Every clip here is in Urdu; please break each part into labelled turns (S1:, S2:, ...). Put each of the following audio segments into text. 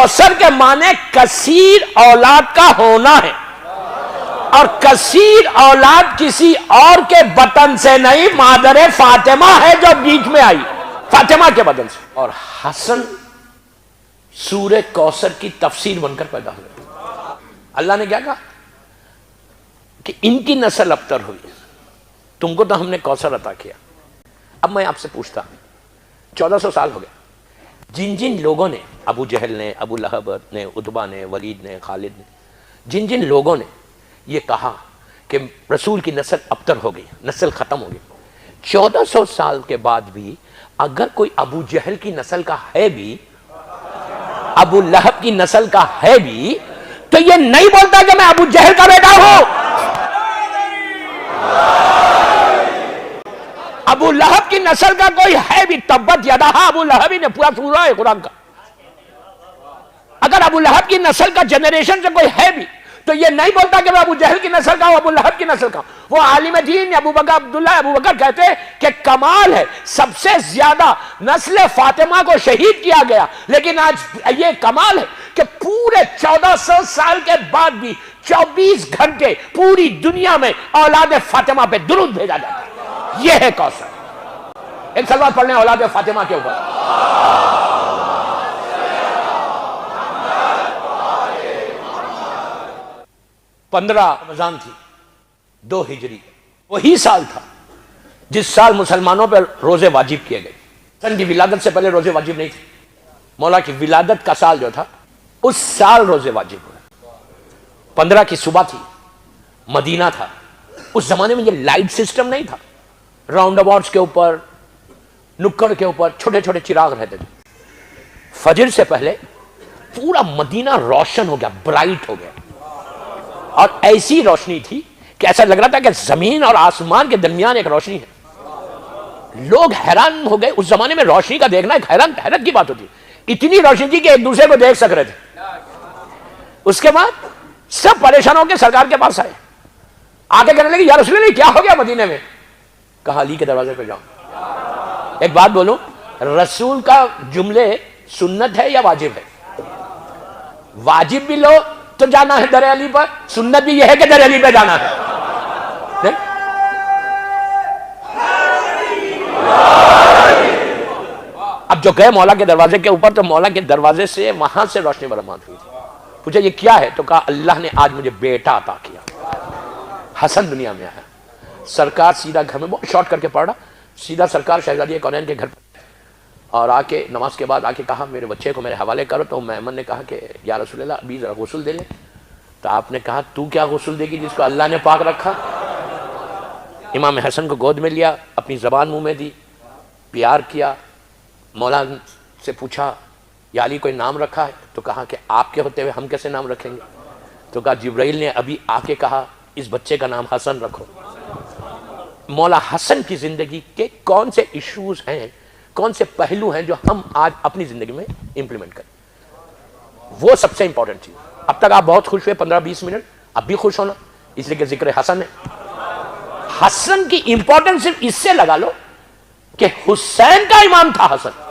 S1: کوثر کے معنی کثیر اولاد کا ہونا ہے، اور کثیر اولاد کسی اور کے بطن سے نہیں، مادر فاطمہ ہے جو بیچ میں آئی فاطمہ کے بدن سے. اور حسن سورہ کوثر کی تفسیر بن کر پیدا ہوئے. اللہ نے کیا کہا کہ ان کی نسل ابتر ہوئی، تم کو تو ہم نے کوثر عطا کیا. اب میں آپ سے پوچھتا ہوں، 1400 سال ہو گئے، جن جن لوگوں نے، ابو جہل نے، ابو لہب نے، عتبہ نے، ولید نے، خالد نے، جن جن لوگوں نے یہ کہا کہ رسول کی نسل ابتر ہو گئی، نسل ختم ہو گئی، 1400 سال کے بعد بھی اگر کوئی ابو جہل کی نسل کا ہے بھی، ابو لہب کی نسل کا ہے بھی، تو یہ نہیں بولتا کہ میں ابو جہل کا بیٹا ہوں. ابو لہب کی نسل کا کوئی ہے بھی، تبت یدہ ابو لہب ہی نے پورا سورہ ہے قرآن کا. اگر ابو لہب کی نسل کا جنریشن سے کوئی ہے بھی تو یہ نہیں بولتا کہ میں ابو جہل کی نسل کا ہوں، ابو لہب کی نسل کا ہوں. وہ عالم دین ابو بکر عبداللہ ابو بکر کہتے ہیں کہ کمال ہے، سب سے زیادہ نسل فاطمہ کو شہید کیا گیا، لیکن آج یہ کمال ہے کہ پورے 1400 سال کے بعد بھی 24 گھنٹے پوری دنیا میں اولاد فاطمہ پہ درود بھیجا جاتا ہے. یہ ہے کوثر. ایک صلوات پڑھ لیں اولاد فاطمہ کے اوپر. 15 رمضان تھی 2 ہجری، وہی سال تھا جس سال مسلمانوں پر روزے واجب کیے گئے. حسن کی ولادت سے پہلے روزے واجب نہیں تھے. مولا کی ولادت کا سال جو تھا اس سال روزے واجب ہوئے. 15 کی صبح تھی، مدینہ تھا. اس زمانے میں یہ لائٹ سسٹم نہیں تھا، راؤنڈ اباؤٹس کے اوپر، نکڑ کے اوپر چھوٹے چھوٹے چراغ رہتے تھے. فجر سے پہلے پورا مدینہ روشن ہو گیا، برائٹ ہو گیا، اور ایسی روشنی تھی کہ ایسا لگ رہا تھا کہ زمین اور آسمان کے درمیان ایک روشنی ہے. لوگ حیران ہو گئے. اس زمانے میں روشنی کا دیکھنا ایک حیرت کی بات ہوتی. اتنی روشنی تھی کہ ایک دوسرے کو دیکھ سک رہے تھے. اس کے بعد سب پریشان ہو کے سرکار کے پاس آئے، آگے کہنے لگے یا رسول اللہ کیا ہو گیا مدینے میں؟ کہا علی کے دروازے پہ جاؤ. ایک بات بولو، رسول کا جملے سنت ہے یا واجب ہے؟ واجب بھی لو تو جانا ہے در علی پر، سنت بھی یہ ہے کہ در علی پہ جانا ہے. اب جو گئے مولا کے دروازے کے اوپر تو مولا کے دروازے سے وہاں سے روشنی برآمد ہوئی تھی. پوچھا یہ کیا ہے؟ تو کہا اللہ نے آج مجھے بیٹا عطا کیا، حسن دنیا میں آیا. سرکار سیدھا گھر میں، بہت شارٹ کر کے پڑھ رہا، سیدھا سرکار شہزادی کونین کے گھر اور آ کے نماز کے بعد آ کے کہا میرے بچے کو میرے حوالے کرو. تو میمن نے کہا کہ یا رسول اللہ ابھی ذرا غسل دے لیں. تو آپ نے کہا تو کیا غسل دے گی جس کو اللہ نے پاک رکھا؟ امام حسن کو گود میں لیا، اپنی زبان منہ میں دی، پیار کیا. مولا سے پوچھا یا علی کوئی نام رکھا ہے؟ تو کہا کہ آپ کے ہوتے ہوئے ہم کیسے نام رکھیں گے؟ تو کہا جبرائیل نے ابھی آ کے کہا اس بچے کا نام حسن رکھو. مولا حسن کی زندگی کے کون سے ایشوز ہیں، کون سے پہلو ہیں جو ہم آج اپنی زندگی میں امپلیمنٹ کریں، وہ سب سے امپورٹنٹ چیز. اب تک آپ بہت خوش ہوئے 15-20 منٹ، اب بھی خوش ہونا، اس لیے کہ ذکر حسن ہے. حسن کی امپورٹنس صرف اس سے لگا لو کہ حسین کا امام تھا حسن،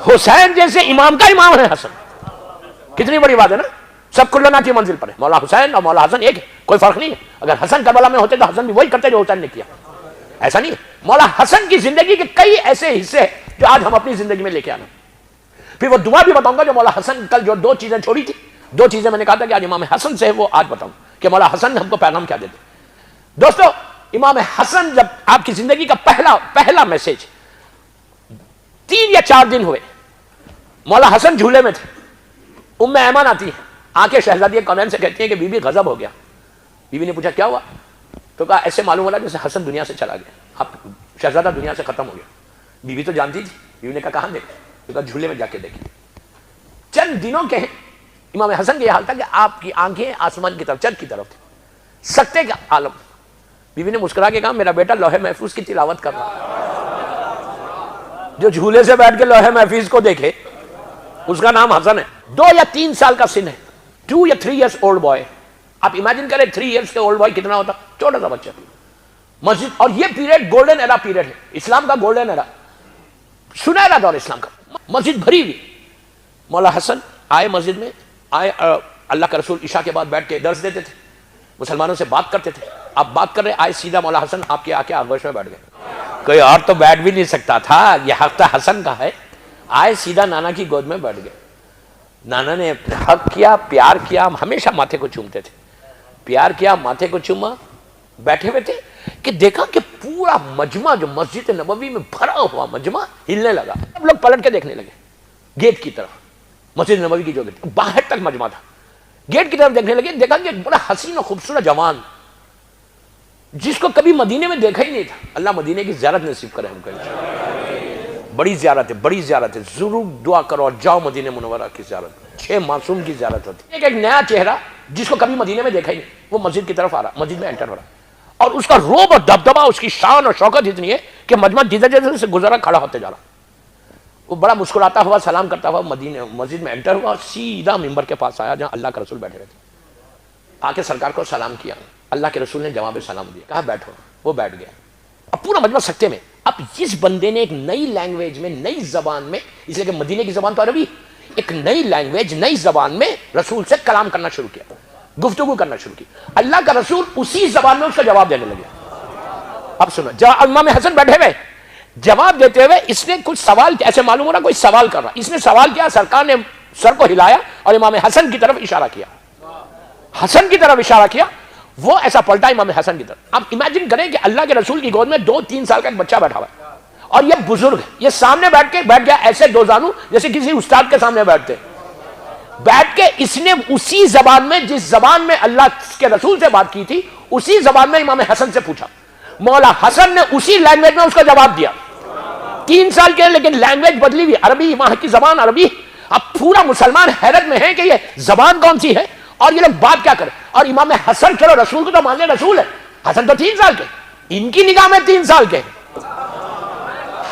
S1: حسین جیسے امام کا امام ہے حسن. کتنی بڑی بات ہے نا. سب کلنا کی منزل پر ہے، مولا حسین اور مولا حسن ایک ہے، کوئی فرق نہیں ہے. اگر حسن کربلا میں ہوتے تو حسن بھی وہی کرتے جو حسین نے کیا، ایسا نہیں ہے. مولا حسن کی زندگی کے کئی ایسے حصے ہیں جو آج ہم اپنی زندگی میں لے کے آنا. پھر وہ دعا بھی بتاؤں گا جو مولا حسن کل جو 2 چیزیں چھوڑی تھی، 2 چیزیں میں نے کہا تھا کہ آج امام حسن سے ہے، وہ آج بتاؤں کہ مولا حسن نے ہم کو پیغام کیا دیتے. دوستو امام حسن جب آپ کی زندگی کا پہلا میسج 3 یا 4 دن ہوئے، مولا حسن جھولے میں تھے. ام ایمن آتی ہے، آ کے شہزادی کونین سے کہتی ہیں کہ بی بی غضب ہو گیا. بی بی نے پوچھا کیا ہوا؟ تو کہا ایسے معلوم ہو رہا جیسے حسن دنیا سے چلا گیا، اب شہزادہ دنیا سے ختم ہو گیا. بی بی تو جانتی تھی. بی بی نے کہا کہاں دیکھا؟ تو کہا جھولے میں جا کے دیکھی. چند دنوں کے امام حسن کا یہ حال تھا کہ آپ کی آنکھیں آسمان کی طرف، چند کی طرف تھی، سکتے کا عالم. بی بی نے مسکرا کے کہا میرا بیٹا لوح محفوظ کی تلاوت کر رہا. جو جھولے سے بیٹھ کے لوح محفوظ کو دیکھے اس کا نام حسن ہے. 2 یا 3 سال کا سن ہے، 2 یا 3 ایئرس اولڈ بوائے. آپ امیجن کریں 3 ایئرس کے اولڈ بوائے کتنا ہوتا، چھوٹا سا بچہ. مسجد، اور یہ پیریڈ گولڈن ایرا پیریڈ ہے، اسلام کا گولڈن ایرا، سنہرا دور اسلام کا. مسجد بھری ہوئی، مولا حسن آئے مسجد میں, آئے اللہ کا رسول عشاء کے بعد بیٹھ کے درس دیتے تھے, مسلمانوں سے بات کرتے تھے. آپ بات کر رہے, آئے سیدھا مولا حسن آپ کے آ کے آغوش میں بیٹھ گئے. کوئی اور تو بیٹھ بھی نہیں سکتا تھا, یہ حق تو حسن کا ہے. آئے سیدھا نانا کی گود میں بیٹھ گئے. نانا نے حق کیا, پیار کیا, ہمیشہ ماتھے کو چومتے تھے, پیار کیا, ماتھے کو چوما, بیٹھے ہوئے تھے کہ دیکھا کہ پورا مجمع جو مسجد نبوی میں بھرا ہوا مجمع ہلنے لگا. اب لوگ پلٹ کے دیکھنے لگے گیٹ کی طرف, مسجد نبوی کی جو گیٹ باہر تک مجمع تھا, گیٹ کی طرف دیکھنے لگے. دیکھا کہ بڑا حسین و خوبصورت جوان جس کو کبھی مدینے میں دیکھا ہی نہیں تھا. اللہ مدینے کی زیارت نصیب کرے ہم کو. بڑی زیارت ہے, بڑی زیارت ہے, ضرور دعا کرو اور جاؤ مدینہ منورہ کی زیارت. 6 معصوم کی زیارت ہوتی ہے. ایک نیا چہرہ جس کو کبھی مدینے میں دیکھا ہی نہیں, وہ مسجد کی طرف آ رہا, مسجد میں انٹر ہو رہا, اور اس کا روب اور دبدبا, اس کی شان اور شوکت اتنی ہے کہ مجمع جدھر جدھر سے گزرا کھڑا ہوتے جا رہا. وہ بڑا مسکراتا ہوا, سلام کرتا ہوا مدینہ مسجد میں انٹر ہوا, اور سیدھا ممبر کے پاس آیا جہاں اللہ کا رسول بیٹھے رہتے. آ کے سرکار کو سلام کیا. اللہ کے رسول نے جواب سلام دیا, کہا بیٹھو. وہ بیٹھ گیا. اب پورا مجمع سکتے میں. اب اس بندے نے ایک نئی لینگویج میں, نئی زبان میں, اس لیے کہ مدینے کی زبان تو عربی, ایک نئی لینگویج, نئی زبان میں رسول سے کلام کرنا شروع کیا, گفتگو کرنا شروع کی. اللہ کا رسول اسی زبان میں اس کا جواب دینے لگے. اب سنو, امام حسن بیٹھے ہوئے جواب دیتے ہوئے اس نے کچھ سوال کیا, ایسے معلوم ہو رہا کوئی سوال کر رہا. اس نے سوال کیا, سرکار نے سر کو ہلایا اور امام حسن کی طرف اشارہ کیا, حسن کی طرف اشارہ کیا. وہ ایسا پلٹا امام حسن کی طرف. اب امیجن کریں کہ اللہ کے رسول کی گود میں 2-3 سال کا ایک بچہ بیٹھا ہوا ہے, اور یہ بزرگ ہے, یہ سامنے بیٹھ گیا ایسے دو زانو جیسے کسی استاد کے سامنے بیٹھتے. بیٹھ کے اس نے اسی زبان میں, جس زبان میں اللہ کے رسول سے بات کی تھی, اسی زبان میں امام حسن سے پوچھا. مولا حسن نے اسی لینگویج میں اس کا جواب دیا. 3 سال کے, لیکن لینگویج بدلی ہوئی, عربی, وہاں کی زبان عربی. اب پورا مسلمان حیرت میں ہے کہ یہ زبان کون سی ہے اور یہ لوگ بات کیا کریں. اور امام حسن, چلو رسول کو تو مان لیں رسول ہے, حسن تو 3 سال کے, ان کی نگاہ میں 3 سال کے,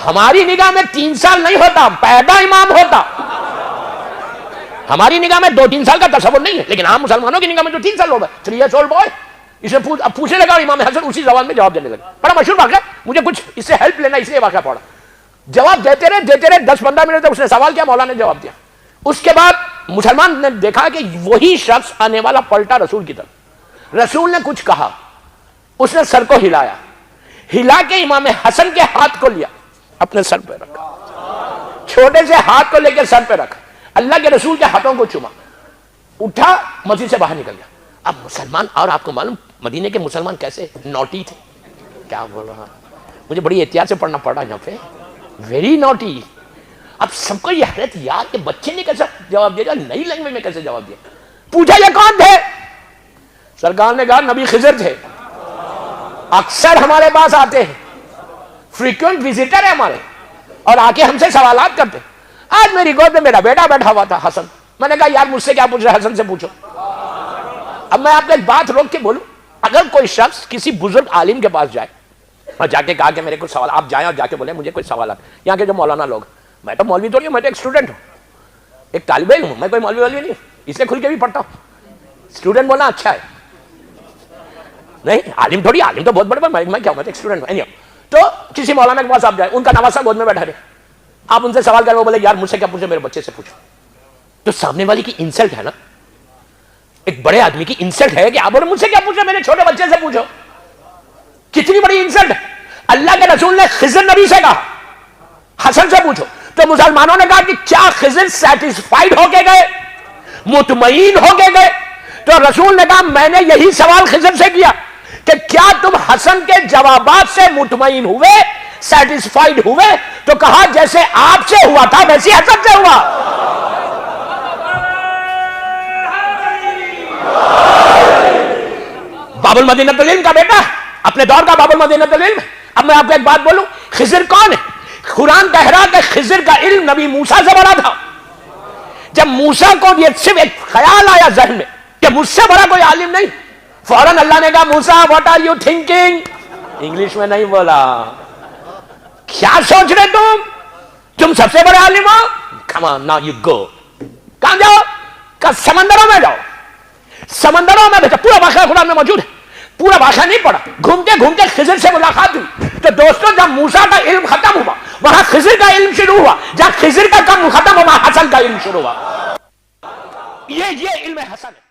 S1: ہماری نگاہ میں 3 سال نہیں ہوتا, پیدا امام ہوتا. ہماری نگاہ میں 2-3 سال کا تصور نہیں ہے, لیکن عام مسلمانوں کی نگاہ میں جو 3 سال ہوگا, 3 years old boy. اسے اب پوچھنے لگا, امام حسن اسی زبان میں جواب دینے لگا. بڑا مشہور واقعہ, مجھے کچھ اس سے ہیلپ لینا اس لیے واقعہ پڑا. جواب دیتے رہے 10-15 منٹ تک اس نے سوال کیا, مولانا نے جواب دیا. اس کے بعد مسلمان نے دیکھا کہ وہی شخص آنے والا پلٹا رسول کی طرف. رسول نے کچھ کہا, اس نے سر کو ہلایا, ہلا کے امام حسن کے ہاتھ کو لیا, اپنے سر پہ رکھا, چھوٹے سے ہاتھ کو لے کے سر پہ رکھا, اللہ کے رسول کے ہاتھوں کو چوما, اٹھا, مسجد سے باہر نکل گیا. اب مسلمان, اور آپ کو معلوم مدینے کے مسلمان کیسے نوٹی تھے, کیا بول رہا, مجھے بڑی احتیاط سے پڑھنا پڑا یہاں پہ, ویری نوٹی. اب سب کو یہ حیرت, یار کہ بچے نے کیسے جواب دیا, نئی لینگویج میں کیسے جواب دیا. پوچھا یہ کون تھے, سرکار نے کہا نبی خضر تھے, اکثر ہمارے پاس آتے ہیں, فریکوینٹ وزٹر ہے ہمارے, اور آ کے ہم سے سوالات کرتے. آج میری گود میں میرا بیٹا بیٹھا ہوا تھا حسن, میں نے کہا یار مجھ سے کیا پوچھ رہا, حسن سے پوچھو. اب میں آپ کو ایک بات روک کے بولوں, اگر کوئی شخص کسی بزرگ عالم کے پاس جائے اور جا کے کہا کہ میرے کچھ سوال, آپ جائیں اور جا کے بولیں مجھے کوئی سوالات, یہاں کے جو مولانا لوگ, میں تو مولوی تھوڑی ہوں, میں تو ایک اسٹوڈنٹ ہوں, ایک طالب علم ہوں, میں کوئی مولوی والی نہیں ہوں, اس لیے کھل کے بھی پڑھتا ہوں. اسٹوڈنٹ بولنا اچھا ہے, نہیں عالم تھوڑی, عالم تو بہت بڑے, میں کیا ہوں, میں تو ایک اسٹوڈنٹ ہوں. تو کسی مولانا کے پاس آپ جائیں, ان کا نواسا گود میں بیٹھا رہے, آپ ان سے سوال کریں, وہ بولے یار مجھ سے کیا پوچھے, میرے بچے سے پوچھو. تو سامنے والی کی انسلٹ ہے نا, ایک بڑے آدمی کی انسلٹ ہے کہ آپ بولے مجھ سے کیا پوچھو, میرے چھوٹے بچے سے پوچھو. کتنی بڑی انسلٹ ہے. اللہ کے رسول نے خضر نبی سے کہا حسن سے پوچھو, تو مسلمانوں نے کہا کہ کیا خضر سیٹسفائیڈ ہو کے گئے, مطمئن ہو کے گئے. تو رسول نے کہا میں نے یہی سوال خضر سے کیا کہ کیا تم حسن کے جوابات سے مطمئن ہوئے, سیٹسفائیڈ ہوئے. تو کہا جیسے آپ سے ہوا تھا ویسے حسن سے ہوا. باب المدینہ العلم کا بیٹا, اپنے دور کا باب المدینہ العلم. اب میں آپ کو ایک بات بولوں, خضر کون ہے؟ قرآن کہہ رہا کہ خضر کا علم نبی موسیٰ سے بڑا تھا. جب موسیٰ کو یہ صرف ایک خیال آیا ذہن میں کہ مجھ سے بڑا کوئی عالم نہیں, فوراً اللہ نے کہا موسیٰ what are you thinking, English میں نہیں بولا, کیا سوچ رہے تم سب سے بڑے عالم ہو, کم آن ناؤ یو گو. کہاں جاؤ, کہ سمندروں میں جاؤ. سمندروں میں بھیجا, پورا واقعہ قرآن میں موجود ہے, پورا واقعہ نہیں پڑا, گھومتے گھومتے خضر سے ملاقات ہوئی. تو دوستوں جب موسیٰ کا علم ختم ہوا وہاں خضر کا علم شروع ہوا، جہاں خضر کا کام ختم ہوا وہاں حسن کا علم شروع ہوا. یہ علم حسن ہے.